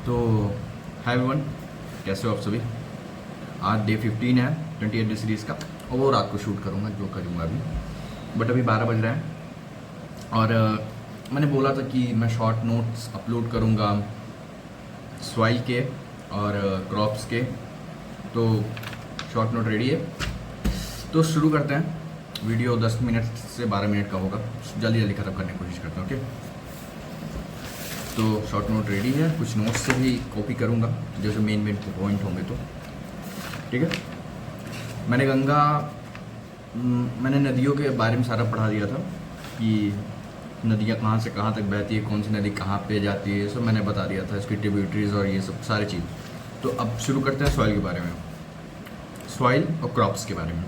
तो hi everyone, कैसे हो आप सभी। आज डे 15 है 28 डे सीरीज़ का, और वो रात को शूट करूँगा जो करूँगा अभी। बट अभी 12 बज रहे हैं और मैंने बोला था कि मैं शॉर्ट नोट्स अपलोड करूँगा स्वाइल के और क्रॉप्स के। तो शॉर्ट नोट रेडी है, तो शुरू करते हैं। वीडियो 10 मिनट से 12 मिनट का होगा, जल्दी जल्दी ख़त्म करने की कोशिश करते हैं। ओके, तो शॉर्ट नोट रेडी है, कुछ नोट्स से भी कॉपी करूँगा जैसे मेन पॉइंट होंगे तो ठीक है। मैंने नदियों के बारे में सारा पढ़ा दिया था कि नदियाँ कहाँ से कहाँ तक बहती है, कौन सी नदी कहाँ पे जाती है, सब मैंने बता दिया था, इसकी ट्रिब्यूटरीज और ये सब सारी चीज़। तो अब शुरू करते हैं सॉइल के बारे में, सॉइल और क्रॉप्स के बारे में।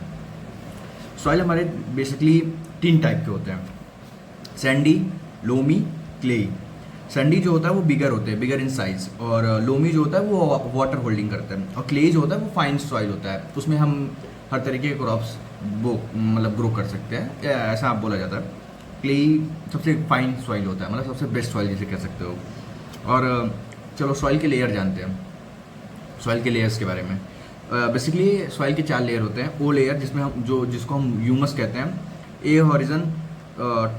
सॉइल हमारे बेसिकली 3 टाइप के होते हैं, सैंडी, लोमी, क्लेई। सैंडी जो होता है वो बिगर होते हैं, बिगर इन साइज, और लोमी जो होता है वो वाटर होल्डिंग करते हैं, और क्ले जो होता है वो फाइन सॉइल होता है। उसमें हम हर तरीके के क्रॉप्स मतलब ग्रो कर सकते हैं, ऐसा आप बोला जाता है। क्ले सबसे फाइन सॉइल होता है, मतलब सबसे बेस्ट सॉइल जिसे कह सकते हो। और चलो सॉइल के लेयर जानते हैं, सॉइल के लेयर्स के बारे में। बेसिकली सॉइल के 4 लेयर होते हैं। ओ लेयर जिसमें हम जिसको हम ह्यूमस कहते हैं। ए हॉरिजन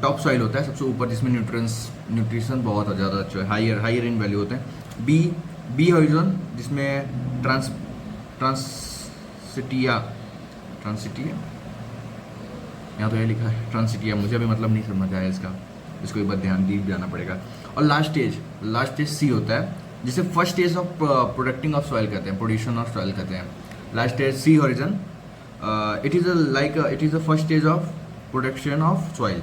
टॉप सॉइल होता है, सबसे ऊपर, जिसमें न्यूट्रिशन बहुत ज़्यादा अच्छा है, हायर इन वैल्यू होते हैं। बी हॉरिजन जिसमें ट्रांसिटिया यहाँ तो ये लिखा है ट्रांसिटिया, मुझे अभी मतलब नहीं समझ आया इसको एक बार ध्यान दी जाना पड़ेगा। और लास्ट स्टेज सी होता है, जिसे first stage of producing of soil कहते हैं, प्रोड्यूशन ऑफ सॉइल कहते हैं। Last stage C horizon, it is the first stage of production of soil.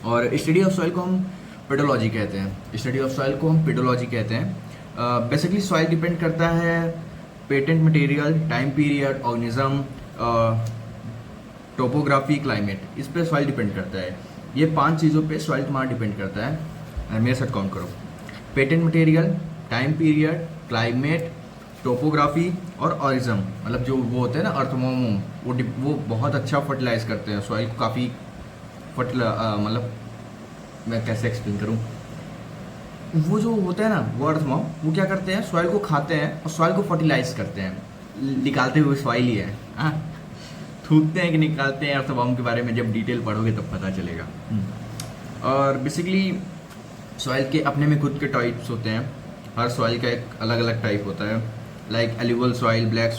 और स्टडी ऑफ सॉइल को हम पेडोलॉजी कहते हैं। बेसिकली सॉइल डिपेंड करता है patent material, time period, organism, topography, climate, इस पे सॉइल डिपेंड करता है। ये 5 चीज़ों पे सॉइल तुम्हारा डिपेंड करता है। मेरे साथ काउंट करो, patent material, time period, climate, topography और ऑरिज्म, मतलब जो वो होते हैं ना अर्थमोम, वो बहुत अच्छा फर्टिलाइज करते हैं सॉइल को, काफ़ी मतलब मैं कैसे एक्सप्लेन करूँ, वो जो होते हैं ना वो अर्थमोम, वो क्या करते हैं, सॉइल को खाते हैं और सॉइल को फर्टिलाइज करते हैं। निकालते हुए सॉइल ही है, हाँ, थूकते हैं कि निकालते हैं, अर्थमोम के बारे में जब डिटेल पढ़ोगे तब पता चलेगा। और बेसिकली सॉइल के अपने में खुद के टाइप्स होते हैं, हर सॉइल का एक अलग अलग टाइप होता है। Like alluvial soil, black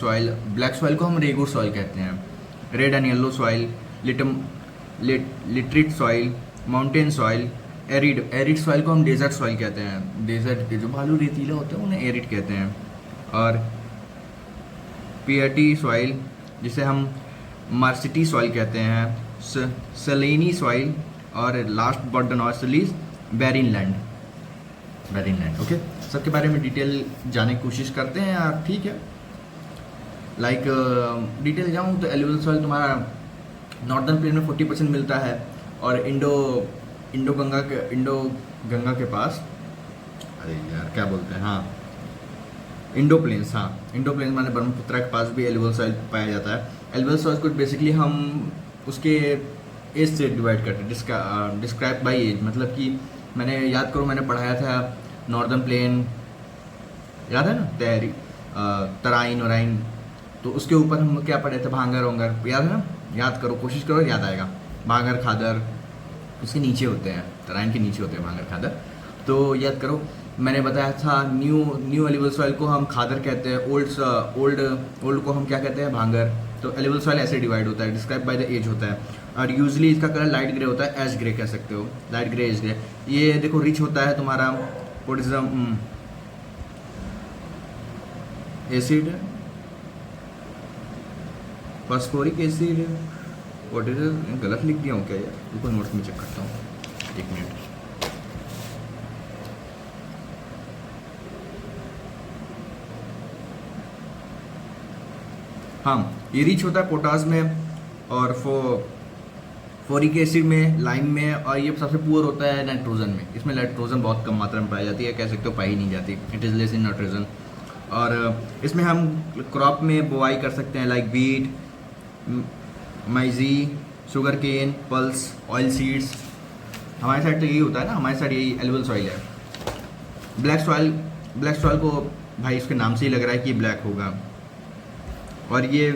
soil को हम रेगुर सॉइल कहते हैं। Red and yellow soil, literate soil, mountain soil, arid soil को हम डेजर्ट सॉइल कहते हैं। डेजर्ट के जो बालू रेतीले होते हैं उन्हें एरिड कहते हैं। और पियटी सॉइल, जिसे हम मार्सिटी सॉइल कहते हैं। सेलेनी सॉइल, और last but not least Bahrain land. Okay, सबके बारे में डिटेल जाने की कोशिश करते हैं यार, ठीक है। लाइक डिटेल जाऊँ तो एल्यूवल सॉइल तुम्हारा नॉर्दर्न प्लेन में 40% मिलता है, और इंडो गंगा के पास, अरे यार क्या बोलते हैं, हाँ, इंडो प्लेन्स माने ब्रह्मपुत्र के पास भी एल्यूवल सॉइल पाया जाता है। एल्यूवल सॉइल को बेसिकली हम उसके एज से डिवाइड करते हैं, डिस्क्राइब बाई एज, मतलब कि मैंने पढ़ाया था नॉर्दर्न प्लेन, याद है ना, तराइन वराइन, तो उसके ऊपर हम क्या पढ़े थे, भांगर वोंगर, याद है ना, याद करो, कोशिश करो, याद आएगा। भांगर खादर उसके नीचे होते हैं, तराइन के नीचे होते हैं भांगर खादर, तो याद करो। मैंने बताया था न्यू एल्यूवल सॉइल को हम खादर कहते हैं, ओल्ड को हम क्या कहते हैं, भांगर। तो एल्यूवल सॉइल ऐसे डिवाइड होता है, डिस्क्राइब बाय द एज होता है, और यूजली इसका कलर लाइट ग्रे होता है, एश ग्रे कह सकते हो, लाइट ग्रे, एश ग्रे। ये देखो रिच होता है तुम्हारा potassium, acid, phosphoric acid, potassium, गलत लिख दिया हूँ क्या यार, रुको नोट्स में चेक करता हूँ, 1 मिनट। हाँ, ये रिच होता है पोटास में, और फोरिक एसिड में, लाइम में, और ये सबसे पुअर होता है नाइट्रोजन में। इसमें नाइट्रोजन बहुत कम मात्रा में पाई जाती है, कह सकते हो पाई नहीं जाती, it is less in nitrogen. और इसमें हम क्रॉप में बोआई कर सकते हैं, like wheat, maize, sugarcane, pulse, oilseeds. हमारे साइड तो यही होता है ना, हमारे साइड यही एल्यूवल सॉइल है। ब्लैक सॉइल को भाई इसके नाम से ही लग रहा है कि ब्लैक होगा। और ये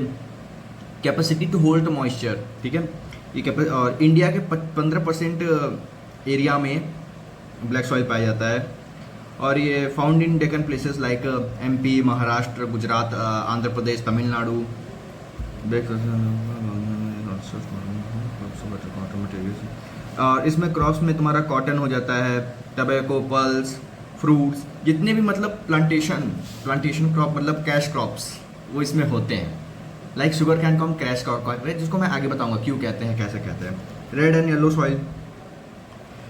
कैपेसिटी टू होल्ड मॉइस्चर, ठीक है, ये और इंडिया के 15% एरिया में ब्लैक सॉइल पाया जाता है। और ये found in Deccan places like MP, Maharashtra, Gujarat, Andhra Pradesh, Tamil Nadu. और इसमें क्रॉप्स में तुम्हारा कॉटन हो जाता है, टबैको, पल्स, फ्रूट्स, जितने भी मतलब प्लांटेशन क्रॉप मतलब कैश क्रॉप्स वो इसमें होते हैं। लाइक शुगर कैन को हम कैश क्रॉप कहते हैं, जिसको मैं आगे बताऊंगा क्यों कहते हैं, कैसे कहते हैं। Red and yellow soil,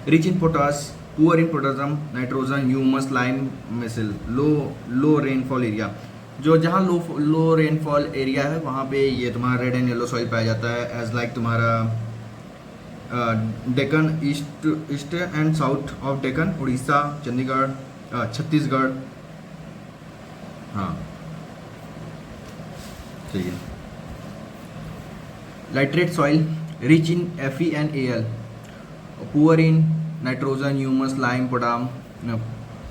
rich in potash, poor in potassium, nitrogen, humus, lime, missile, low rainfall area. जो जहाँ लो रेनफॉल एरिया है वहाँ पे ये तुम्हारा रेड एंड येलो सॉइल पाया जाता है। एज लाइक तुम्हारा Deccan, east and south of Deccan, Orissa, Chandigarh, Chhattisgarh. हाँ ठीक है। Laterite soil, rich in Fe and Al, poor in nitrogen, humus, lime,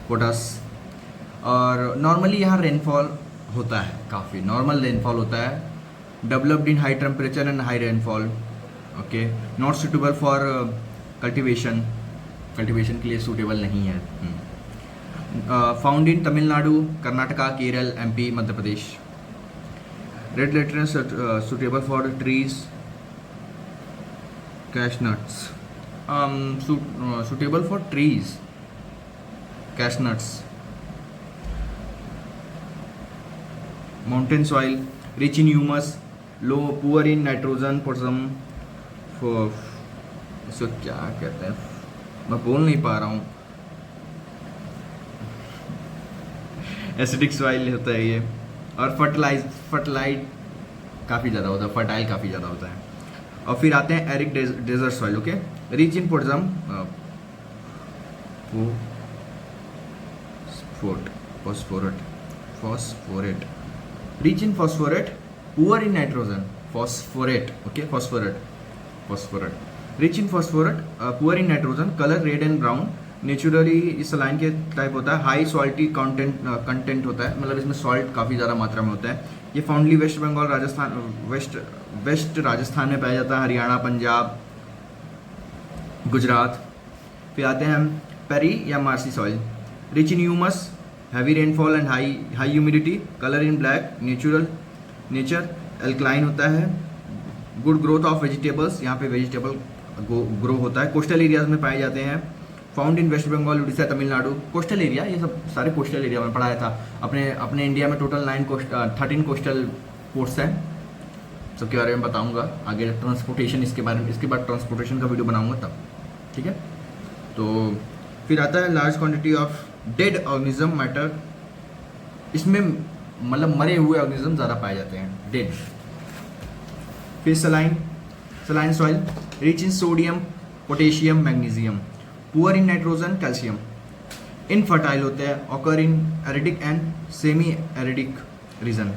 potash. और नॉर्मली यहाँ रेनफॉल होता है, काफ़ी नॉर्मल रेनफॉल होता है। Developed in high temperature and high rainfall, okay. Not suitable for cultivation के लिए सूटेबल नहीं है। Found in Tamil Nadu, Karnataka, Kerala, MP, Madhya Pradesh. Red laterite suitable for trees, cashnuts, suitable for trees, cashews. Mountain soil, rich in humus, poor in nitrogen, potassium. इसको क्या कहते हैं, मैं बोल नहीं पा रहा हूँ। एसिडिक सॉइल होता है ये। और फर्टिलाइज काफ़ी ज़्यादा होता है, फर्टाइल काफ़ी ज़्यादा होता है। और फिर आते हैं arid desert soil, okay. Rich in potassium, phosphate, rich in phosphate, poor in nitrogen, phosphate, okay, phosphate, rich in phosphate, poor in nitrogen, colour red and brown, naturally इस लाइन के टाइप होता है। हाई सॉल्टी कंटेंट होता है, मतलब इसमें salt काफ़ी ज़्यादा मात्रा में होता है। ये फाउंडली वेस्ट बंगाल, राजस्थान, वेस्ट राजस्थान में पाया जाता है, हरियाणा, पंजाब, गुजरात। फिर आते हैं हम पेरी या marshy soil, rich in humus, heavy rainfall and high humidity, colour in black, nature alkaline होता है। गुड ग्रोथ ऑफ वेजिटेबल्स, यहाँ पे वेजिटेबल ग्रो होता है। कोस्टल एरियाज में पाए जाते हैं। Found in West Bengal, Orissa, Tamil Nadu. Coastal area, ये सब सारे कोस्टल एरिया में पढ़ाया था। अपने इंडिया में टोटल 13 कोस्टल पोर्ट्स हैं, सबके बारे में बताऊंगा आगे। ट्रांसपोर्टेशन इसके बारे में, इसके बाद ट्रांसपोर्टेशन का वीडियो बनाऊंगा तब, ठीक है। तो फिर आता है large quantity of dead organism matter, इसमें मतलब मरे हुए ऑर्गेनिज्म ज़्यादा पाए जाते हैं, डेड। फिर saline soil, rich in sodium, potassium, magnesium, poor in nitrogen, calcium. Infertile होते हैं, occur in aridic and semi aridic region.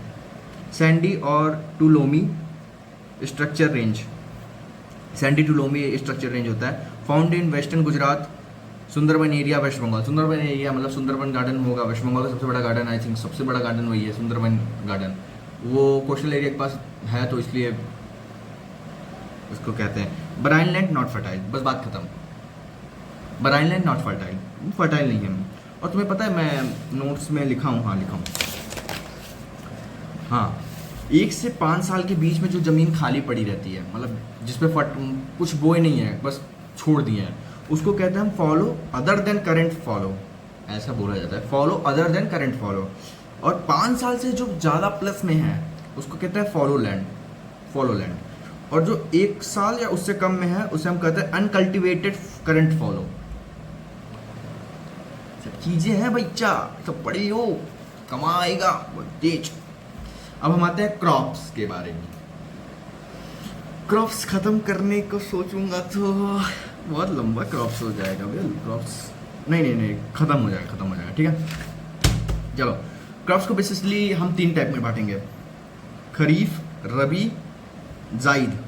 Sandy और to loamy structure range, sandy to loamy structure range होता है। Found in western Gujarat, Sundarban area, west Bengal. Sundarban area मतलब Sundarban garden होगा west Bengal का सबसे बड़ा गार्डन, आई थिंक सबसे बड़ा गार्डन वही है, सुंदरबन गार्डन। वो कोस्टल एरिया के पास है, तो इसलिए इसको कहते हैं। बराइन लैंड नॉट फर्टाइल, बस बात खत्म। Bahrain land not fertile, fertile नहीं है। और तुम्हें पता है मैं नोट्स में लिखा हूँ, हाँ 1 से 5 साल के बीच में जो ज़मीन खाली पड़ी रहती है, मतलब जिसपे कुछ बोए नहीं है, बस छोड़ दिए हैं, उसको कहते हैं हम follow other than current follow, ऐसा बोला जाता है, follow other than current follow. और 5 साल से जो ज़्यादा प्लस में है उसको कहते हैं फॉलो लैंड। और जो 1 साल या उससे कम में है उसे हम कहते हैं अनकल्टिवेटेड करंट फॉलो। सब चीज़ें हैं बच्चा, सब पढ़ी हो, कमाएगा तेज। अब हम आते हैं क्रॉप्स के बारे में। क्रॉप्स ख़त्म करने को सोचूंगा तो बहुत लंबा क्रॉप्स हो जाएगा भैया। क्रॉप्स नहीं ख़त्म हो जाएगा, ठीक है। चलो, क्रॉप्स को बेसिकली हम 3 टाइप में बांटेंगे, खरीफ, रबी, जायद,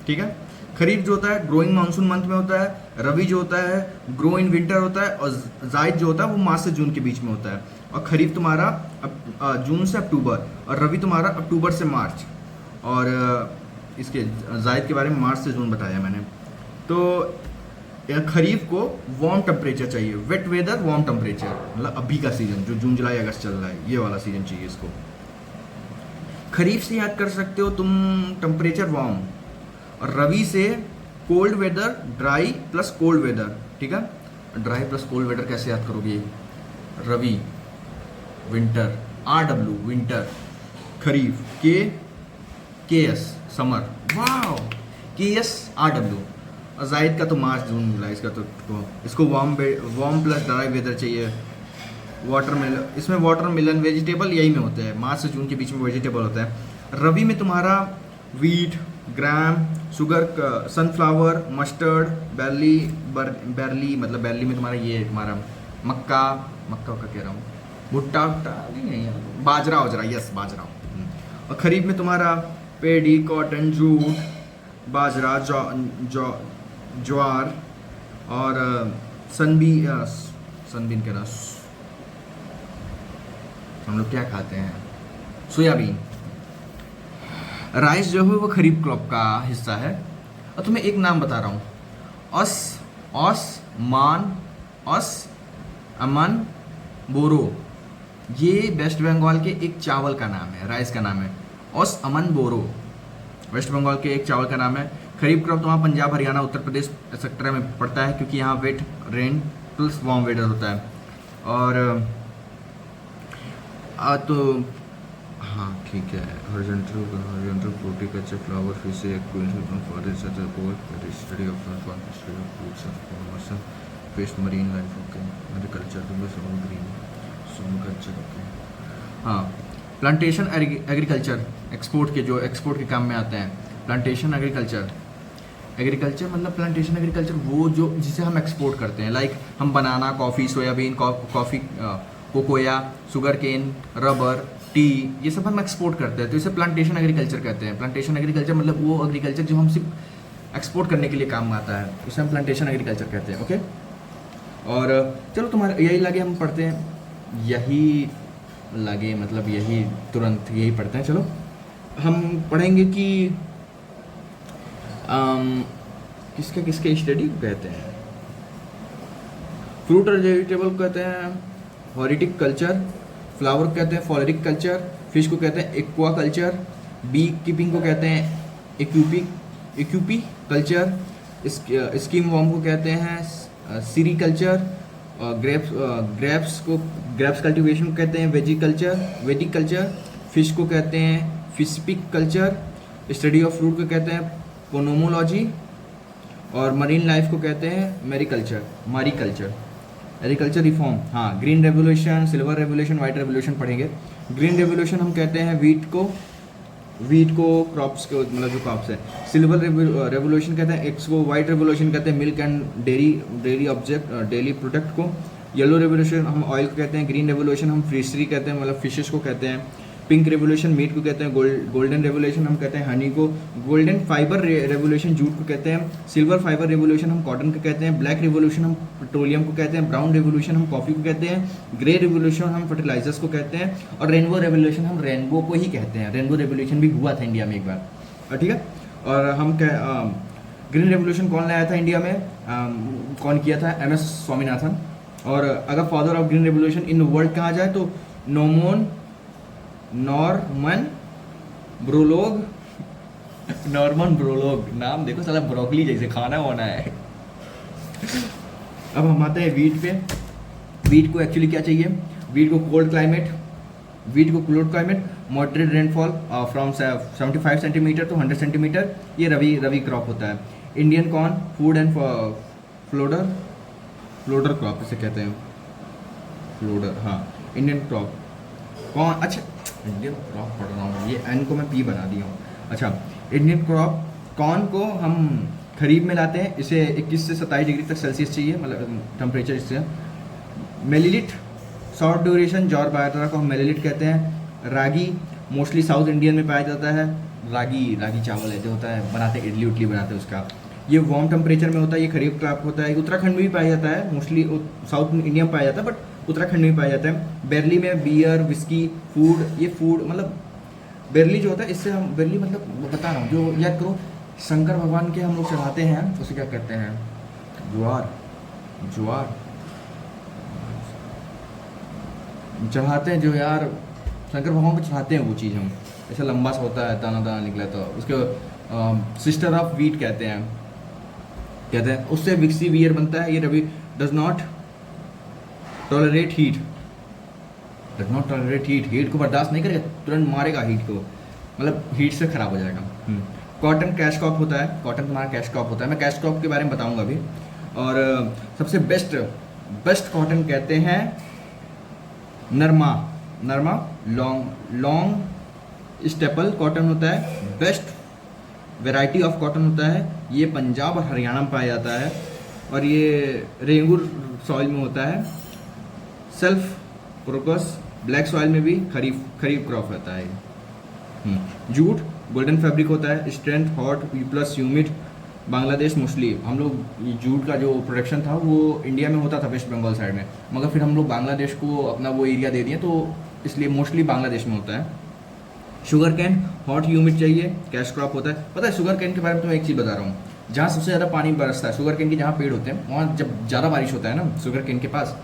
ठीक है। खरीफ जो होता है ग्रोइंग मानसून मंथ में होता है, रबी जो होता है ग्रो इन विंटर होता है, और जायद जो होता है वो मार्च से जून के बीच में होता है, और खरीफ तुम्हारा जून से अक्टूबर, और रबी तुम्हारा अक्टूबर से मार्च, और इसके जायद के बारे में मार्च से जून बताया मैंने। तो खरीफ को वार्म टेम्परेचर चाहिए, वेट वेदर वार्म टेम्परेचर, मतलब अभी का सीजन जो जून जुलाई अगस्त चल रहा है ये वाला सीजन चाहिए इसको। खरीफ से याद कर सकते हो तुम टेम्परेचर वार्म, और रबी से cold weather dry plus cold weather, ठीक है। ड्राई प्लस कोल्ड वेदर कैसे याद करोगे, rabi winter, RW winter, kharif K S summer, वाह KS RW, और जायद का तो मार्च जून जुलाई, इसका तो इसको वार्म प्लस ड्राई वेदर चाहिए। वाटरमेलन, इसमें वाटरमेलन वेजिटेबल यही में होते हैं, मार्च से जून के बीच में वेजिटेबल होता है। रबी में तुम्हारा वीट, ग्राम, शुगर, सनफ्लावर, मस्टर्ड, बैरली मतलब बैरली में तुम्हारा ये तुम्हारा मक्का का कह रहा हूँ, भुट्टा नहीं, बाजरा, यस बाजरा। और खरीफ में तुम्हारा पेडी, कॉटन, जूट, बाजरा, ज्वार, और सनबीन कह रहा, हम लोग क्या खाते हैं, सोयाबीन। राइस जो है वो खरीफ क्रॉप का हिस्सा है। और तुम्हें एक नाम बता रहा हूँ, अमन बोरो, ये वेस्ट बंगाल के एक चावल का नाम है, राइस का नाम है अमन बोरो, वेस्ट बंगाल के एक चावल का नाम है। खरीफ क्रॉप तो वहाँ पंजाब, हरियाणा, उत्तर प्रदेश सेक्टर में पड़ता है, क्योंकि यहाँ wet rain plus warm weather होता है। और तो हाँ ठीक है, horizontal fruticulture, flower, fish, forest, study of fruits, fish, marine life, okay, agriculture, green okay. हाँ, प्लांटेशन एग्रीकल्चर, एक्सपोर्ट के काम में आते हैं। प्लांटेशन एग्रीकल्चर मतलब प्लांटेशन एग्रीकल्चर वो जो जिसे हम एक्सपोर्ट करते हैं, लाइक हम banana, coffee, soybean, coffee, cocoa, sugar cane, rubber, T, ये सब हम एक्सपोर्ट करते हैं, तो इसे प्लांटेशन एग्रीकल्चर कहते हैं। प्लांटेशन एग्रीकल्चर मतलब वो एग्रीकल्चर जो हम सिर्फ एक्सपोर्ट करने के लिए काम में आता है, उसे हम प्लांटेशन एग्रीकल्चर कहते हैं, ओके। और चलो तुम्हारे यही लगे हम पढ़ते हैं, यही लगे मतलब यही तुरंत यही पढ़ते हैं। चलो हम पढ़ेंगे कि किसके स्टडी को कहते हैं, फ्रूट और वेजिटेबल को कहते हैं हॉरिटिक कल्चर, फ्लावर को कहते हैं फ्लोरिक कल्चर, फिश को कहते हैं एक्वा कल्चर, बी कीपिंग को कहते हैं एक्यूपी कल्चर, स्कीम वॉर्म को कहते हैं सीरी कल्चर, ग्रेप्स कल्टीवेशन को कहते हैं वेजिक कल्चर, फिश को कहते हैं फिशपिक कल्चर, स्टडी ऑफ फ्रूट को कहते हैं पोनोमोलॉजी, और मरीन लाइफ को कहते हैं मैरीकल्चर। एग्रीकल्चर रिफॉर्म, हाँ, green revolution, silver revolution, white revolution पढ़ेंगे। ग्रीन रेवोल्यूशन हम कहते हैं वीट को क्रॉप्स को मतलब जो क्रॉप्स है। सिल्वर रेवोल्यूशन कहते हैं एग्स को, वाइट रेवोल्यूशन कहते हैं मिल्क एंड डेयरी प्रोडक्ट को। येलो रेवोल्यूशन हम ऑयल को कहते हैं। ग्रीन रेवोल्यूशन हम फिशरी कहते हैं, मतलब फिशेस को कहते हैं। पिंक रेवोल्यूशन मीट को कहते हैं। गोल्डन रेवोल्यूशन हम कहते हैं हनी को। गोल्डन फाइबर रेवोल्यूशन जूट को कहते हैं। सिल्वर फाइबर रेवोल्यूशन हम कॉटन को कहते हैं। ब्लैक रेवोल्यूशन हम पेट्रोलियम को कहते हैं। ब्राउन रेवोल्यूशन हम कॉफ़ी को कहते हैं। ग्रे रेवोल्यूशन हम फर्टिलाइजर्स को कहते हैं। और रेनबो रेवोल्यूशन हम रेनबो को ही कहते हैं। रेनबो रेवोल्यूशन भी हुआ था इंडिया में एक बार, ठीक है। और हम ग्रीन रेवोल्यूशन कौन लाया था इंडिया में, कौन किया था, MS स्वामीनाथन। और अगर father of green revolution in world कहा जाए तो नॉर्मन ब्रोलोग, नाम देखो साला ब्रोकली जैसे खाना होना है। अब हम आते हैं वीट पे। वीट को एक्चुअली क्या चाहिए, वीट को cold climate, moderate rainfall from 75 centimetre to 100 centimetre, ये रबी क्रॉप होता है। Indian corn, food and fodder crop इसे कहते हैं, फ्लोडर, हाँ, इंडियन क्रॉप कॉर्न। अच्छा, इंडियन क्रॉप पढ़ रहा हूँ, ये एन को मैं पी बना दिया हूँ। अच्छा, इंडियन क्रॉप कॉर्न को हम खरीफ में लाते हैं। इसे 21 से 27 डिग्री तक सेल्सियस चाहिए, मतलब टेम्परेचर इससे। मेलिलिट, शॉर्ट ड्यूरेशन जॉर बाजरा को हम मेलिलिट कहते हैं। रागी मोस्टली साउथ इंडियन में पाया जाता है। रागी चावल है जो होता है, बनाते इडली उडली बनाते हैं उसका। ये वार्म टेम्परेचर में होता है, ये खरीफ क्रॉप होता है, उत्तराखंड में भी पाया जाता है, मोस्टली साउथ इंडिया में पाया जाता है, बट उत्तराखंड में भी पाया जाता है। बेरली में बियर, विस्की, फूड, ये फूड मतलब बेरली जो होता है, इससे हम बेरली मतलब बता रहा हूँ, जो याद करो शंकर भगवान के हम लोग चढ़ाते हैं, उसे क्या कहते हैं, ज्वार, ज्वार चढ़ाते हैं जो यार शंकर भगवान को चढ़ाते हैं, वो चीज़ हम ऐसा लंबा सा होता है, दाना दाना निकला, तो उसके सिस्टर ऑफ वीट कहते हैं, उससे विक्सी बियर बनता है। ये rabi does not tolerate heat, heat को बर्दाश्त नहीं करेगा, तुरंत मारेगा हीट को, मतलब हीट से ख़राब हो जाएगा। कॉटन कैश क्रॉप होता है, कॉटन तुम्हारा कैश क्रॉप होता है, मैं कैश क्रॉप के बारे में बताऊंगा अभी। और सबसे बेस्ट कॉटन कहते हैं नरमा, लॉन्ग स्टेपल कॉटन होता है, बेस्ट वैरायटी ऑफ कॉटन होता है। ये पंजाब और हरियाणा में पाया जाता है, और ये रेंगुर सॉइल में होता है। सेल्फ प्रोकस ब्लैक सॉइल में भी खरीफ क्रॉप होता है। जूट गोल्डन फैब्रिक होता है, strength hot plus humid, Bangladesh mostly. हम लोग जूट का जो प्रोडक्शन था वो इंडिया में होता था वेस्ट बंगाल साइड में, मगर फिर हम लोग बांग्लादेश को अपना वो एरिया दे दिए, तो इसलिए मोस्टली बांग्लादेश में होता है। शुगर कैन हॉट ह्यूमिड चाहिए, कैश क्रॉप होता है। पता है शुगर कैन के बारे में तो मैं एक चीज़ बता रहा हूँ, जहाँ सबसे ज़्यादा पानी बरसता है शुगर कैन के जहाँ पेड़ होते हैं, वहाँ जब ज़्यादा बारिश होता है ना शुगर कैन के पास,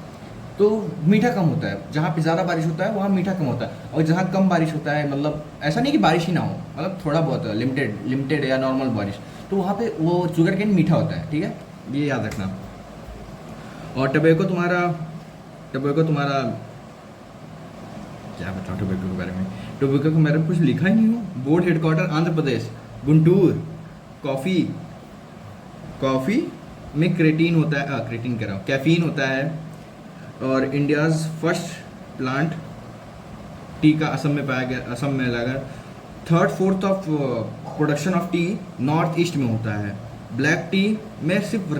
तो मीठा कम होता है। जहाँ पे ज़्यादा बारिश होता है वहाँ मीठा कम होता है, और जहाँ कम बारिश होता है, मतलब ऐसा नहीं कि बारिश ही ना हो, मतलब थोड़ा बहुत लिमिटेड या नॉर्मल बारिश, तो वहाँ पे वो शुगर कैन मीठा होता है, ठीक है, ये याद रखना। और टबैको तुम्हारा क्या बताऊँ टोबैको के बारे में, टोबैको के बारे में कुछ लिखा ही नहीं हो। Board headquarter Andhra Pradesh Guntur. Coffee में क्रेटीन होता है, क्रेटीन कह रहा हूँ, कैफीन होता है। और इंडियाज़ फर्स्ट प्लांट टी का असम में पाया गया, असम में लगा। 3/4 of production of T north east में होता है। ब्लैक टी में सिर्फ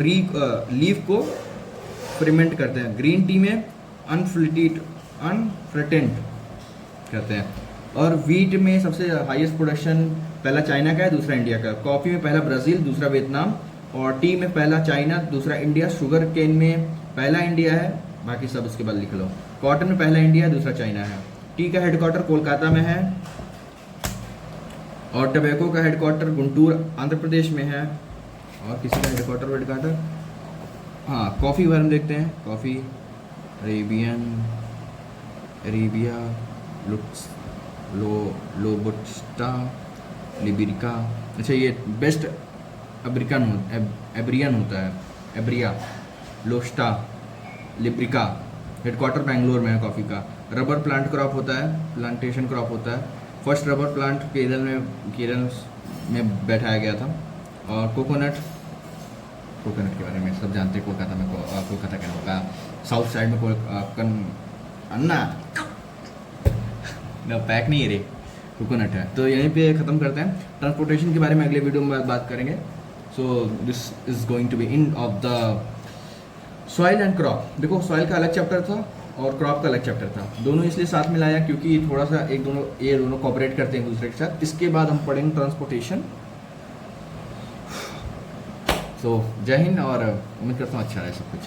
लीफ को फर्मेंट करते हैं। ग्रीन टी में अनफ्लेटेंट करते हैं। और वीट में सबसे हाईएस्ट प्रोडक्शन पहला चाइना का है, दूसरा इंडिया का। कॉफ़ी में पहला ब्राज़ील, दूसरा वियतनाम। और टी में पहला चाइना, दूसरा इंडिया। शुगर केन में पहला इंडिया है, बाकी सब उसके बाद लिख लो। कॉटन में पहला इंडिया है, दूसरा चाइना है। टी का हेडक्वार्टर कोलकाता में है, और टबैको का हेडक्वार्टर गुंटूर आंध्र प्रदेश में है। और किसी का हेडक्वार्टर हाँ, कॉफ़ी के बारे में देखते हैं। Coffee arabica, robusta, liberica. अच्छा, ये बेस्ट एब्रियन होता है, एब्रिया, लोस्टा, लिब्रिका। हेडक्वार्टर बेंगलोर में है कॉफ़ी का। रबर प्लांट क्रॉप होता है, प्लांटेशन क्रॉप होता है। फर्स्ट रबर प्लांट केरल में बैठाया गया था। और कोकोनट के बारे में सब जानते हैं। कोलकाता के होगा, साउथ साइड में अन्ना ना पैक नहीं है रे, कोकोनट है। तो यहीं पे ख़त्म करते हैं। ट्रांसपोर्टेशन के बारे में अगले वीडियो में बात करेंगे। So this is going to be in of the soil and crop. देखो, सॉइल का अलग चैप्टर था और क्रॉप का अलग चैप्टर था, दोनों इसलिए साथ में लाया क्योंकि थोड़ा सा ये दोनों कोऑपरेट करते हैं एक दूसरे के साथ। इसके बाद हम पढ़ेंगे ट्रांसपोर्टेशन। सो जय हिंद, और उम्मीद करता हूँ अच्छा है सब कुछ।